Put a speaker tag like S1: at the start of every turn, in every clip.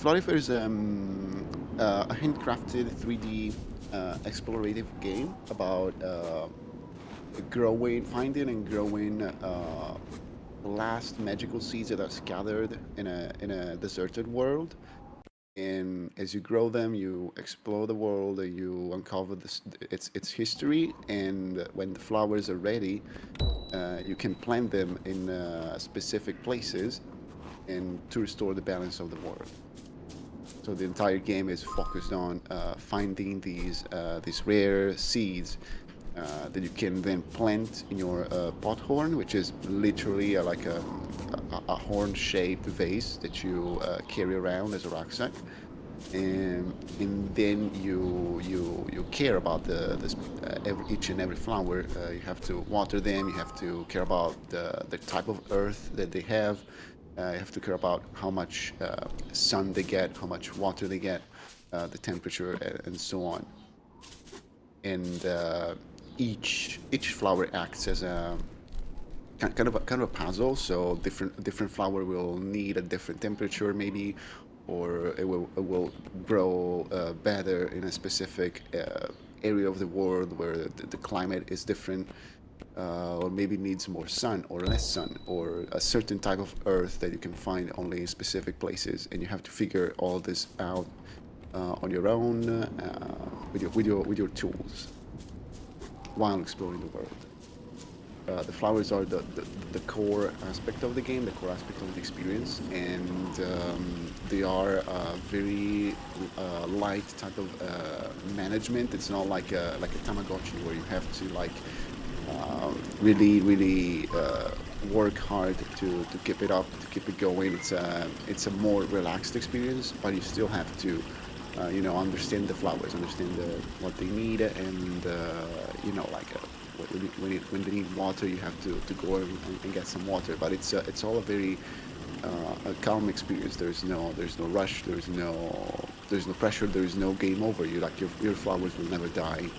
S1: Florifer is a handcrafted 3D explorative game about finding and growing last magical seeds that are scattered in a deserted world. And as you grow them, you explore the world, and you uncover its history. And when the flowers are ready, you can plant them in specific places and to restore the balance of the world. So the entire game is focused on finding these rare seeds that you can then plant in your pot horn, which is literally a horn-shaped vase that you carry around as a rucksack. And then you care about each and every flower. You have to water them. You have to care about the type of earth that they have. You have to care about how much sun they get, how much water they get, the temperature, and so on. And each flower acts as a kind of a puzzle. So different flower will need a different temperature, maybe, or it will grow better in a specific area of the world where the climate is different, or maybe needs more sun or less sun, or a certain type of earth that you can find only in specific places, and you have to figure all this out on your own with your tools while exploring the world. The flowers are the core aspect of the game, the core aspect of the experience, and they are a very light type of management. It's not like a Tamagotchi where you have to really work hard to keep it up, to keep it going. It's a more relaxed experience, but you still have to understand the flowers, understand what they need, and when they need water, you have to go and get some water. But it's all a very a calm experience. There's no rush. There's no pressure. There is no game over. Your flowers will never die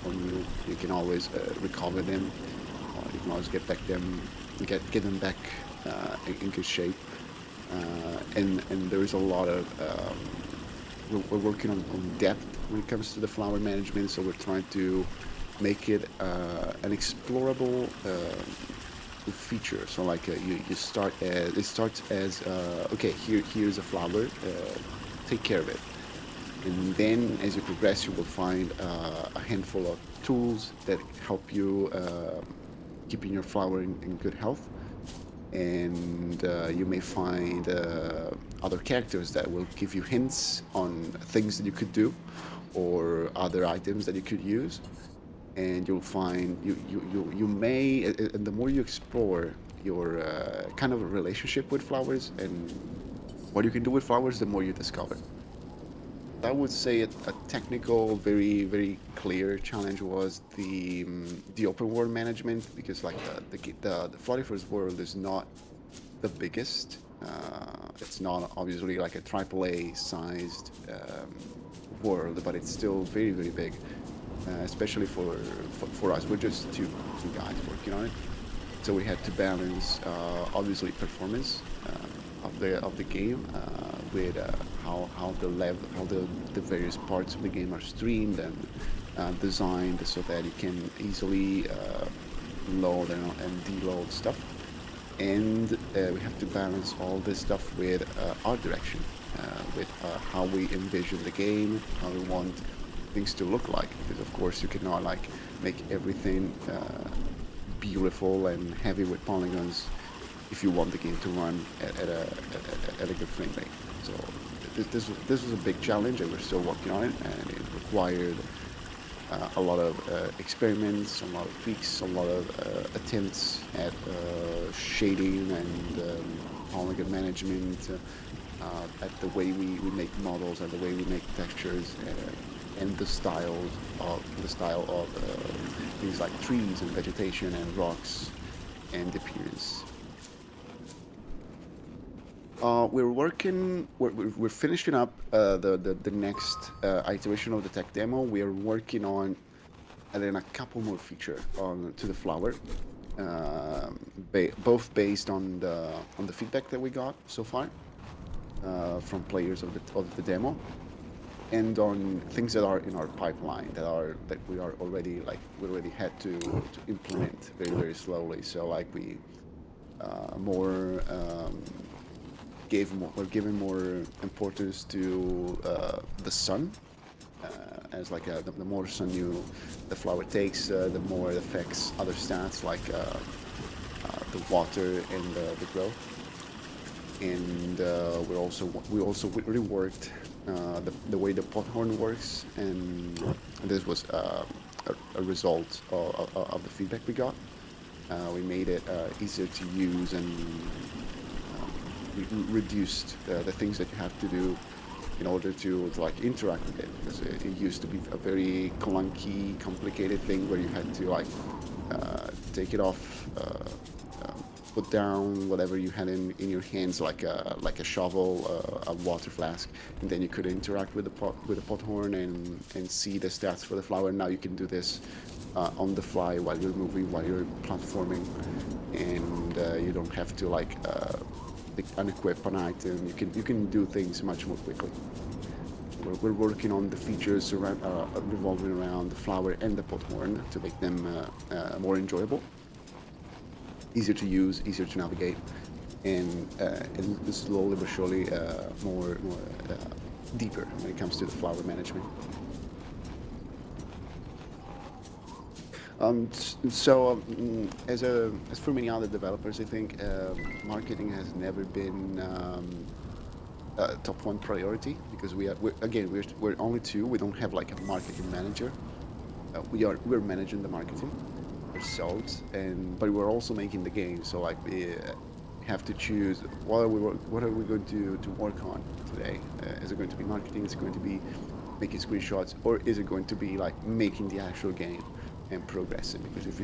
S1: on you. You can always recover them. You can always get them back in good shape. And there is a lot of we're working on depth when it comes to the flower management. So we're trying to make it an explorable feature. So you start as it starts as okay, here's a flower, take care of it. And then as you progress, you will find a handful of tools that help you keeping your flower in good health. And you may find other characters that will give you hints on things that you could do or other items that you could use. And you'll find you may and the more you explore your kind of a relationship with flowers and what you can do with flowers, the more you discover. I would say a technical, very very clear challenge was the open world management, because the Florifer's world is not the biggest. It's not obviously like a AAA sized world, but it's still very very big, especially for us. We're just two guys working on it, so we had to balance obviously performance of the game with how the various parts of the game are streamed and designed so that you can easily load and deload stuff. And we have to balance all this stuff with art direction, with how we envision the game, how we want things to look like. Because of course you cannot make everything beautiful and heavy with polygons if you want the game to run at a good frame rate. So this was a big challenge, and we're still working on it, and it required a lot of experiments, a lot of tweaks, a lot of attempts at shading and polygon management, at the way we make models and the way we make textures, and the style of things like trees and vegetation and rocks and appearance. We're finishing up the next iteration of the tech demo. We are working on adding a couple more feature on to the flower, both based on the feedback that we got so far. from players of the demo, and on things that are in our pipeline that we already had to implement very slowly. So like we more we're giving more importance to the sun, as like the more sun the flower takes, the more it affects other stats like the water and the growth. And we also reworked the way the pot horn works, and this was a result of the feedback we got. We made it easier to use, and reduced the things that you have to do in order to like interact with it, because it used to be a very clunky, complicated thing where you had to like take it off, put down whatever you had in your hands, like a shovel, a water flask, and then you could interact with the pot horn and see the stats for the flower. Now you can do this on the fly while you're moving, while you're platforming, and you don't have to like unequip an item. You can do things much more quickly. We're working on the features revolving around the flower and the pot horn to make them more enjoyable, easier to use, easier to navigate, and slowly but surely more deeper when it comes to the flower management. As for many other developers, I think marketing has never been top one priority, because we're only two. We don't have like a marketing manager. We're managing the marketing ourselves, and but we're also making the game. So like we have to choose what are we going to work on today. Is it going to be marketing? Is it going to be making screenshots, or is it going to be like making the actual game and progressing? Because if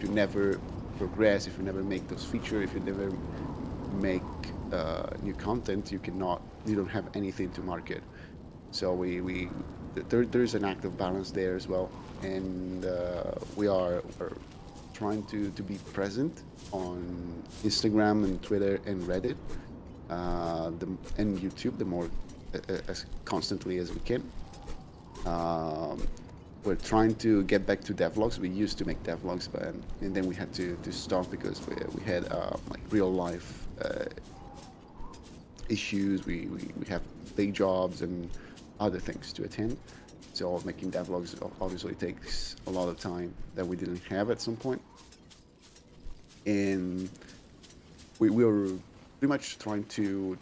S1: you never progress, if you never make those features, if you never make new content, you don't have anything to market. So there's an active balance there as well, and we're trying to be present on Instagram and Twitter and Reddit, and YouTube, the more as constantly as we can. Um, we're trying to get back to devlogs. We used to make devlogs, but and then we had to stop because we had like real life issues. We have day jobs and other things to attend. So making devlogs obviously takes a lot of time that we didn't have at some point. And we were pretty much trying mm,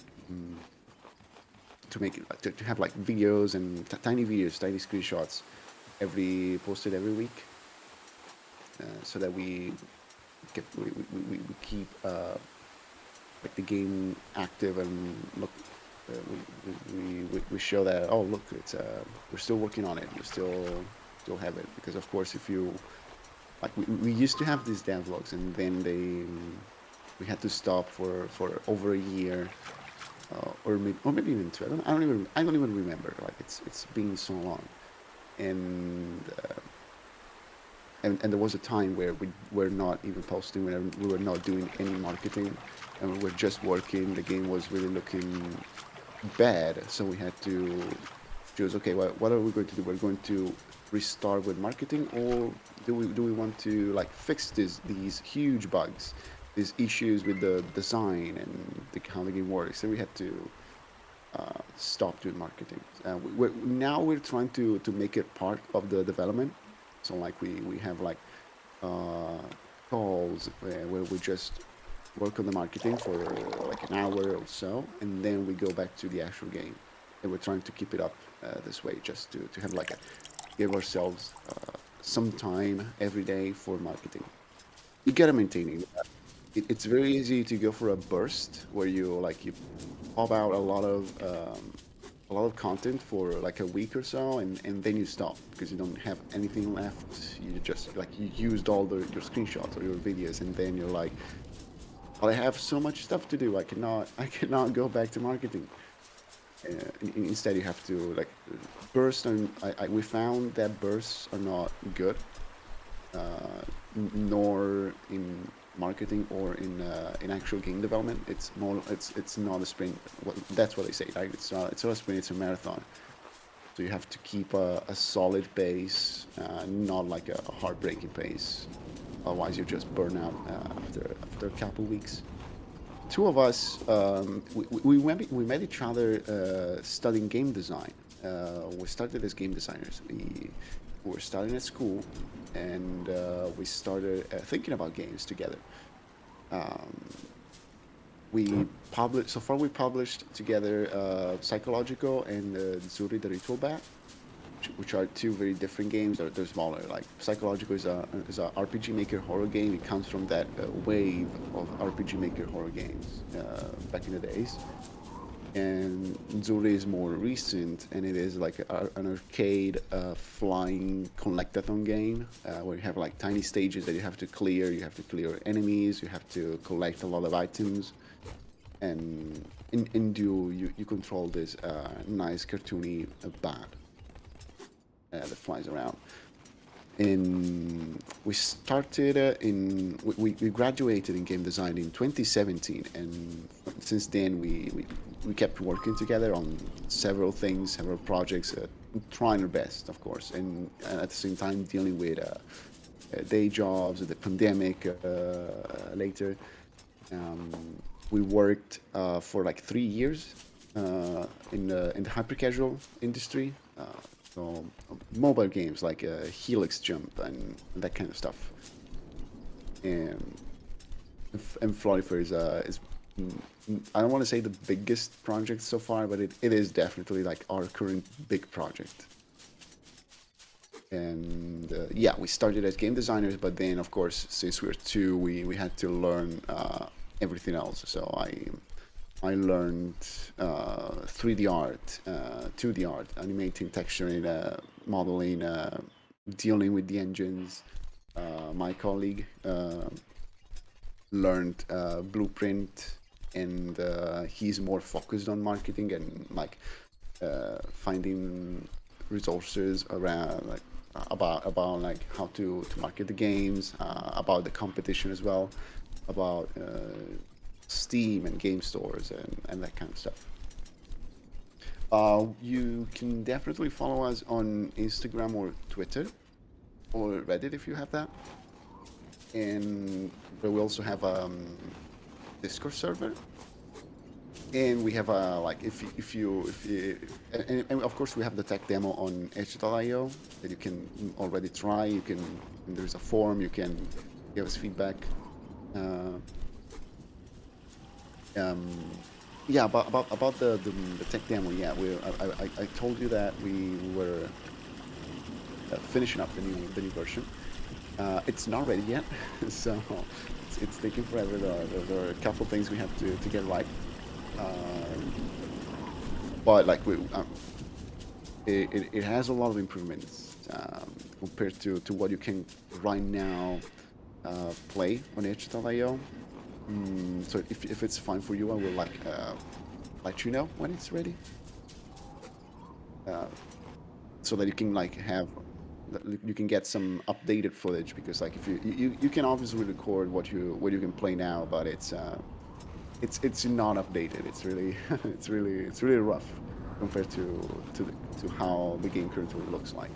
S1: to make it to have like videos and tiny videos, tiny screenshots posted every week, so that we keep like the game active, and look, we show that, oh look, it's we're still working on it, we still have it. Because of course, if you like we used to have these devlogs, and then we had to stop for over a year, or maybe even two. I don't even remember. Like it's been so long, and and there was a time where we were not even posting, we were not doing any marketing, and we were just working. The game was really looking bad, so we had to choose. Okay, what are we going to do? We're going to restart with marketing, or do we want to like fix these huge bugs, these issues with the design and how the game works? And we had to stop doing marketing. Now we're trying to make it part of the development. So like we have like uh, calls where we just work on the marketing for like an hour or so, and then we go back to the actual game. And we're trying to keep it up this way, just to have like give ourselves some time every day for marketing. You gotta maintain it. It's very easy to go for a burst where you pop out a lot of content for like a week or so, and then you stop because you don't have anything left. You just like you used all your screenshots or your videos, and then you're like, well, I have so much stuff to do. I cannot go back to marketing. Instead, you have to like burst. And we found that bursts are not good, nor in marketing or in actual game development. It's more it's not a sprint. That's what they say, right? It's not a sprint. It's a marathon. So you have to keep a solid pace, not like a heartbreaking pace. Otherwise, you just burn out after a couple weeks. Two of us, we met each other studying game design. We started as game designers. We were studying at school, and we started thinking about games together. Um, we published so far. We published together Psychological and Zuri the Ritual Bat, which are two very different games. They're smaller. Like Psychological is a RPG Maker horror game. It comes from that wave of RPG Maker horror games back in the days. And Zuri is more recent, and it is like an arcade flying collectathon game where you have like tiny stages that you have to clear. You have to clear enemies. You have to collect a lot of items, and in Duo you control this nice cartoony bat that flies around. In we started in we graduated in game design in 2017, and since then we kept working together on several things, several projects, trying our best, of course, and at the same time dealing with day jobs, the pandemic later. Um, we worked for like 3 years in the hyper casual industry. So mobile games like Helix Jump and that kind of stuff. And florifer is I don't want to say the biggest project so far, but it is definitely like our current big project. And yeah, we started as game designers, but then of course, since we're two, we had to learn everything else. So I learned 3D art, 2D art, animating, texturing, modeling, dealing with the engines. My colleague learned blueprint, and he's more focused on marketing and like finding resources around like about like how to market the games, about the competition as well, about Steam and game stores and that kind of stuff. You can definitely follow us on Instagram or Twitter or Reddit if you have that. And but we also have Discord server, and we have a like if you and of course we have the tech demo on Edge.io that you can already try. You can there's a forum. You can give us feedback. Uh, um, yeah, about the tech demo. Yeah, I told you that we were finishing up the new version. It's not ready yet, so it's taking forever. There are a couple things we have to get right. Um, but like it has a lot of improvements compared to what you can right now play on Edge.io. So if it's fine for you, I will like let you know when it's ready, uh, so that you can like have you can get some updated footage because like if you can obviously record what you can play now, but it's not updated. It's really it's really rough compared to how the game currently looks like.